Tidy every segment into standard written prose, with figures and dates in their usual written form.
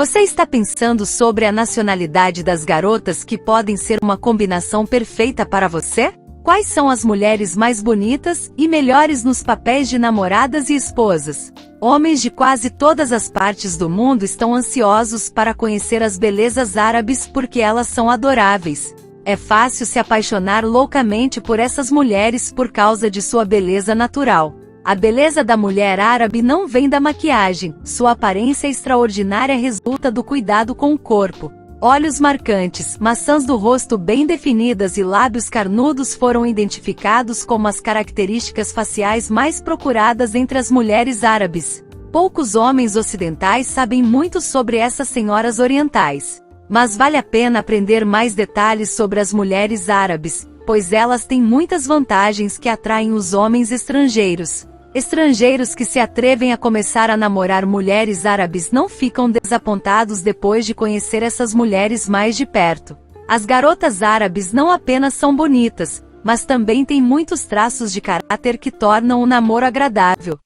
Você está pensando sobre a nacionalidade das garotas que podem ser uma combinação perfeita para você? Quais são as mulheres mais bonitas e melhores nos papéis de namoradas e esposas? Homens de quase todas as partes do mundo estão ansiosos para conhecer as belezas árabes porque elas são adoráveis. É fácil se apaixonar loucamente por essas mulheres por causa de sua beleza natural. A beleza da mulher árabe não vem da maquiagem, sua aparência extraordinária resulta do cuidado com o corpo. Olhos marcantes, maçãs do rosto bem definidas e lábios carnudos foram identificados como as características faciais mais procuradas entre as mulheres árabes. Poucos homens ocidentais sabem muito sobre essas senhoras orientais. Mas vale a pena aprender mais detalhes sobre as mulheres árabes, pois elas têm muitas vantagens que atraem os homens estrangeiros. Estrangeiros que se atrevem a começar a namorar mulheres árabes não ficam desapontados depois de conhecer essas mulheres mais de perto. As garotas árabes não apenas são bonitas, mas também têm muitos traços de caráter que tornam o namoro agradável.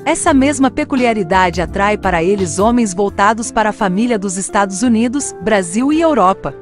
Essa mesma peculiaridade atrai para eles homens voltados para a família dos Estados Unidos, Brasil e Europa.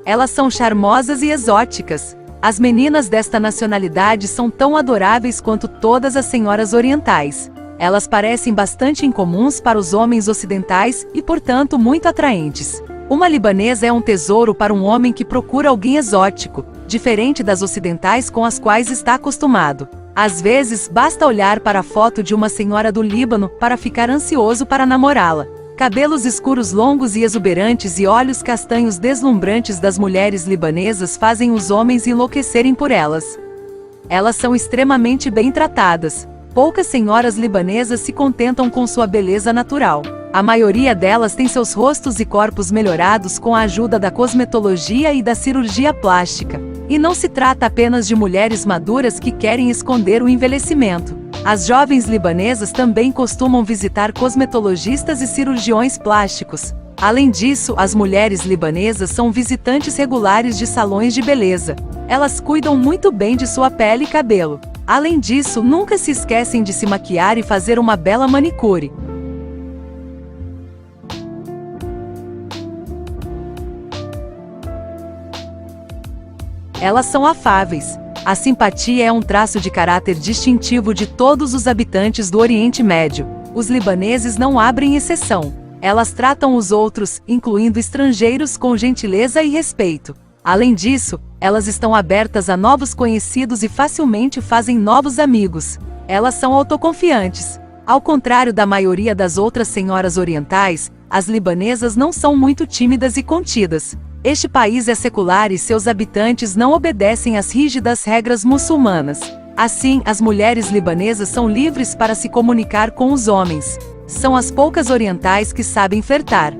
Elas são charmosas e exóticas. As meninas desta nacionalidade são tão adoráveis quanto todas as senhoras orientais. Elas parecem bastante incomuns para os homens ocidentais e, portanto, muito atraentes. Uma libanesa é um tesouro para um homem que procura alguém exótico, diferente das ocidentais com as quais está acostumado. Às vezes, basta olhar para a foto de uma senhora do Líbano para ficar ansioso para namorá-la. Cabelos escuros longos e exuberantes e olhos castanhos deslumbrantes das mulheres libanesas fazem os homens enlouquecerem por elas. Elas são extremamente bem tratadas. Poucas senhoras libanesas se contentam com sua beleza natural. A maioria delas tem seus rostos e corpos melhorados com a ajuda da cosmetologia e da cirurgia plástica. E não se trata apenas de mulheres maduras que querem esconder o envelhecimento. As jovens libanesas também costumam visitar cosmetologistas e cirurgiões plásticos. Além disso, as mulheres libanesas são visitantes regulares de salões de beleza. Elas cuidam muito bem de sua pele e cabelo. Além disso, nunca se esquecem de se maquiar e fazer uma bela manicure. Elas são afáveis. A simpatia é um traço de caráter distintivo de todos os habitantes do Oriente Médio. Os libaneses não abrem exceção. Elas tratam os outros, incluindo estrangeiros, com gentileza e respeito. Além disso, elas estão abertas a novos conhecidos e facilmente fazem novos amigos. Elas são autoconfiantes. Ao contrário da maioria das outras senhoras orientais, as libanesas não são muito tímidas e contidas. Este país é secular e seus habitantes não obedecem às rígidas regras muçulmanas. Assim, as mulheres libanesas são livres para se comunicar com os homens. São as poucas orientais que sabem flertar.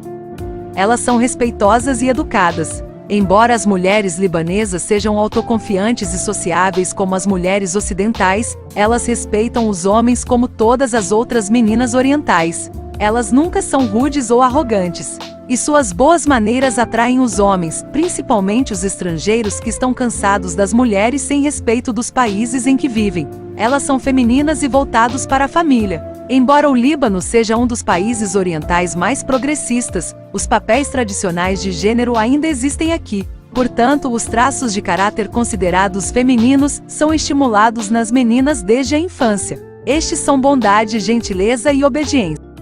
Elas são respeitosas e educadas. Embora as mulheres libanesas sejam autoconfiantes e sociáveis como as mulheres ocidentais, elas respeitam os homens como todas as outras meninas orientais. Elas nunca são rudes ou arrogantes. E suas boas maneiras atraem os homens, principalmente os estrangeiros que estão cansados das mulheres sem respeito dos países em que vivem. Elas são femininas e voltadas para a família. Embora o Líbano seja um dos países orientais mais progressistas, os papéis tradicionais de gênero ainda existem aqui. Portanto, os traços de caráter considerados femininos são estimulados nas meninas desde a infância. Estes são bondade, gentileza e obediência.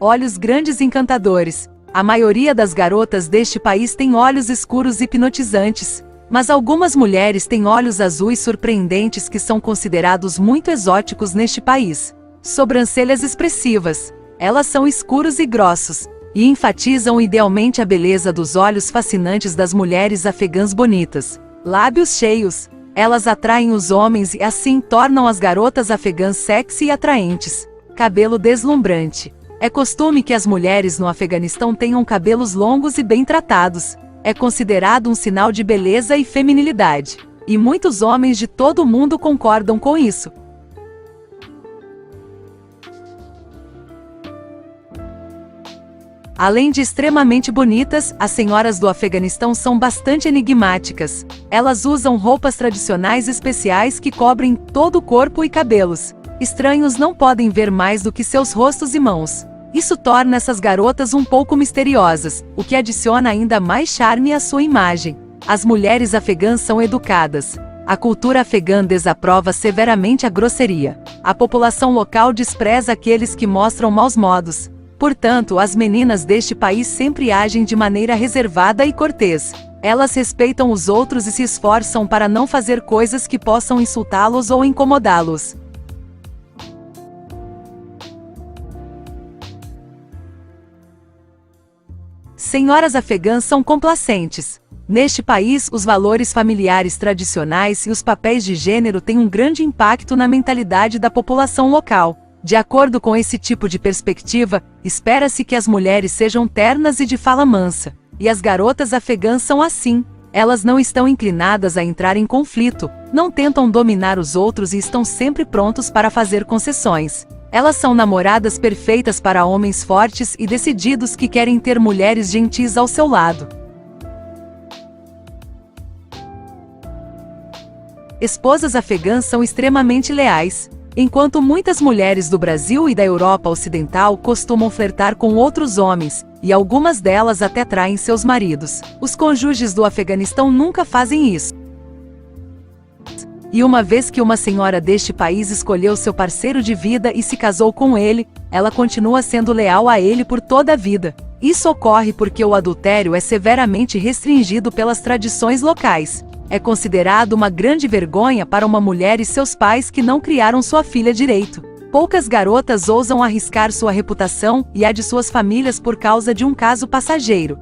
Olhos grandes e encantadores. A maioria das garotas deste país tem olhos escuros hipnotizantes. Mas algumas mulheres têm olhos azuis surpreendentes que são considerados muito exóticos neste país. Sobrancelhas expressivas. Elas são escuros e grossos, e enfatizam idealmente a beleza dos olhos fascinantes das mulheres afegãs bonitas. Lábios cheios. Elas atraem os homens e assim tornam as garotas afegãs sexy e atraentes. Cabelo deslumbrante. É costume que as mulheres no Afeganistão tenham cabelos longos e bem tratados. É considerado um sinal de beleza e feminilidade. E muitos homens de todo o mundo concordam com isso. Além de extremamente bonitas, as senhoras do Afeganistão são bastante enigmáticas. Elas usam roupas tradicionais especiais que cobrem todo o corpo e cabelos. Estranhos não podem ver mais do que seus rostos e mãos. Isso torna essas garotas um pouco misteriosas, o que adiciona ainda mais charme à sua imagem. As mulheres afegãs são educadas. A cultura afegã desaprova severamente a grosseria. A população local despreza aqueles que mostram maus modos. Portanto, as meninas deste país sempre agem de maneira reservada e cortês. Elas respeitam os outros e se esforçam para não fazer coisas que possam insultá-los ou incomodá-los. Senhoras afegãs são complacentes. Neste país, os valores familiares tradicionais e os papéis de gênero têm um grande impacto na mentalidade da população local. De acordo com esse tipo de perspectiva, espera-se que as mulheres sejam ternas e de fala mansa. E as garotas afegãs são assim. Elas não estão inclinadas a entrar em conflito, não tentam dominar os outros e estão sempre prontos para fazer concessões. Elas são namoradas perfeitas para homens fortes e decididos que querem ter mulheres gentis ao seu lado. Esposas afegãs são extremamente leais. Enquanto muitas mulheres do Brasil e da Europa Ocidental costumam flertar com outros homens, e algumas delas até traem seus maridos, os cônjuges do Afeganistão nunca fazem isso. E uma vez que uma senhora deste país escolheu seu parceiro de vida e se casou com ele, ela continua sendo leal a ele por toda a vida. Isso ocorre porque o adultério é severamente restringido pelas tradições locais. É considerado uma grande vergonha para uma mulher e seus pais que não criaram sua filha direito. Poucas garotas ousam arriscar sua reputação e a de suas famílias por causa de um caso passageiro.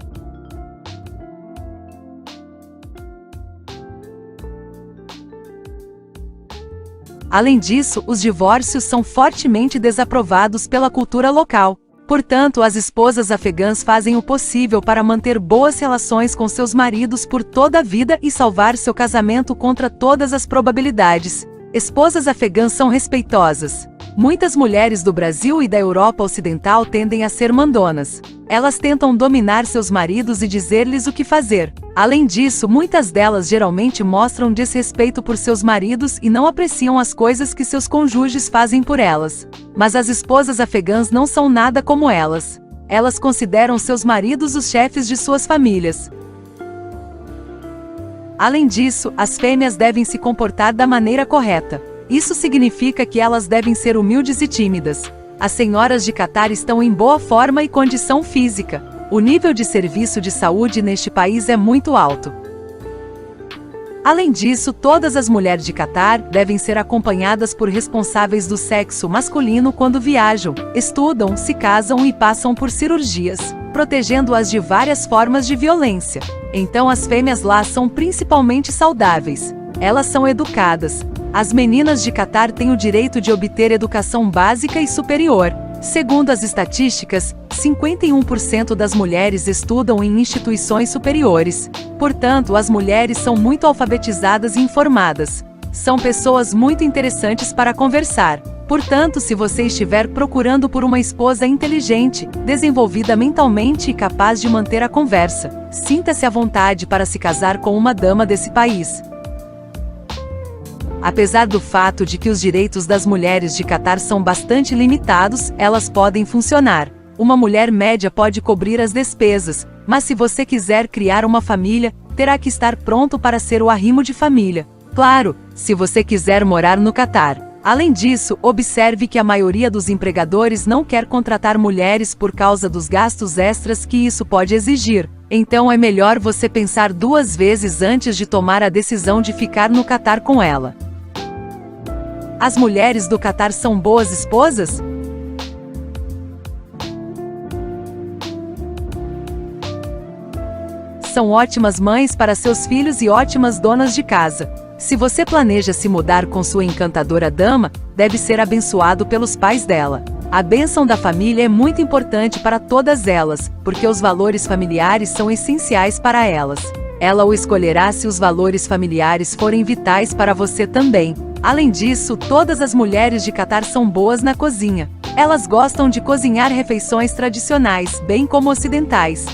Além disso, os divórcios são fortemente desaprovados pela cultura local. Portanto, as esposas afegãs fazem o possível para manter boas relações com seus maridos por toda a vida e salvar seu casamento contra todas as probabilidades. Esposas afegãs são respeitosas. Muitas mulheres do Brasil e da Europa Ocidental tendem a ser mandonas. Elas tentam dominar seus maridos e dizer-lhes o que fazer. Além disso, muitas delas geralmente mostram desrespeito por seus maridos e não apreciam as coisas que seus cônjuges fazem por elas. Mas as esposas afegãs não são nada como elas. Elas consideram seus maridos os chefes de suas famílias. Além disso, as fêmeas devem se comportar da maneira correta. Isso significa que elas devem ser humildes e tímidas. As senhoras de Catar estão em boa forma e condição física. O nível de serviço de saúde neste país é muito alto. Além disso, todas as mulheres de Catar devem ser acompanhadas por responsáveis do sexo masculino quando viajam, estudam, se casam e passam por cirurgias, protegendo-as de várias formas de violência. Então as fêmeas lá são principalmente saudáveis. Elas são educadas. As meninas de Catar têm o direito de obter educação básica e superior. Segundo as estatísticas, 51% das mulheres estudam em instituições superiores. Portanto, as mulheres são muito alfabetizadas e informadas. São pessoas muito interessantes para conversar. Portanto, se você estiver procurando por uma esposa inteligente, desenvolvida mentalmente e capaz de manter a conversa, sinta-se à vontade para se casar com uma dama desse país. Apesar do fato de que os direitos das mulheres de Catar são bastante limitados, elas podem funcionar. Uma mulher média pode cobrir as despesas, mas se você quiser criar uma família, terá que estar pronto para ser o arrimo de família. Claro, se você quiser morar no Catar. Além disso, observe que a maioria dos empregadores não quer contratar mulheres por causa dos gastos extras que isso pode exigir. Então é melhor você pensar duas vezes antes de tomar a decisão de ficar no Catar com ela. As mulheres do Catar são boas esposas? São ótimas mães para seus filhos e ótimas donas de casa. Se você planeja se mudar com sua encantadora dama, deve ser abençoado pelos pais dela. A bênção da família é muito importante para todas elas, porque os valores familiares são essenciais para elas. Ela o escolherá se os valores familiares forem vitais para você também. Além disso, todas as mulheres de Catar são boas na cozinha. Elas gostam de cozinhar refeições tradicionais, bem como ocidentais.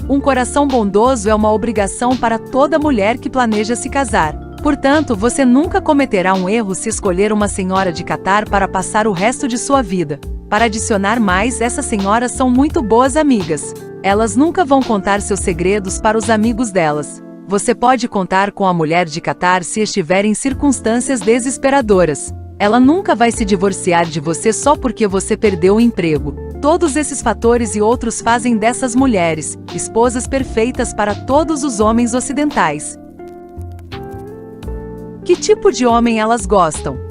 Um coração bondoso é uma obrigação para toda mulher que planeja se casar. Portanto, você nunca cometerá um erro se escolher uma senhora de Catar para passar o resto de sua vida. Para adicionar mais, essas senhoras são muito boas amigas. Elas nunca vão contar seus segredos para os amigos delas. Você pode contar com a mulher de Catar se estiver em circunstâncias desesperadoras. Ela nunca vai se divorciar de você só porque você perdeu o emprego. Todos esses fatores e outros fazem dessas mulheres esposas perfeitas para todos os homens ocidentais. Que tipo de homem elas gostam?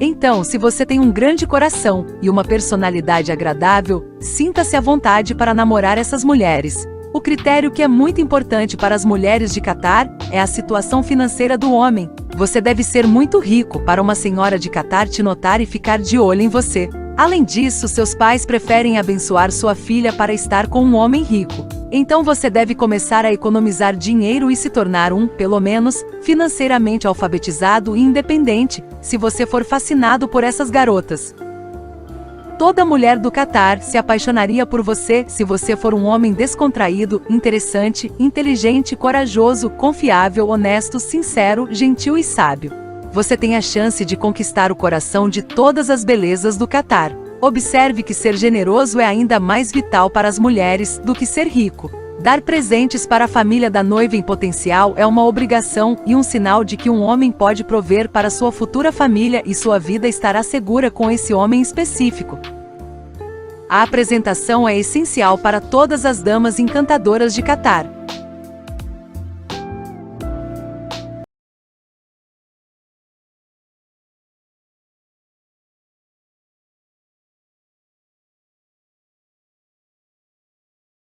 Então, se você tem um grande coração e uma personalidade agradável, sinta-se à vontade para namorar essas mulheres. O critério que é muito importante para as mulheres de Catar é a situação financeira do homem. Você deve ser muito rico para uma senhora de Catar te notar e ficar de olho em você. Além disso, seus pais preferem abençoar sua filha para estar com um homem rico. Então você deve começar a economizar dinheiro e se tornar pelo menos, financeiramente alfabetizado e independente, se você for fascinado por essas garotas. Toda mulher do Catar se apaixonaria por você se você for um homem descontraído, interessante, inteligente, corajoso, confiável, honesto, sincero, gentil e sábio. Você tem a chance de conquistar o coração de todas as belezas do Catar. Observe que ser generoso é ainda mais vital para as mulheres do que ser rico. Dar presentes para a família da noiva em potencial é uma obrigação e um sinal de que um homem pode prover para sua futura família e sua vida estará segura com esse homem específico. A apresentação é essencial para todas as damas encantadoras de Catar.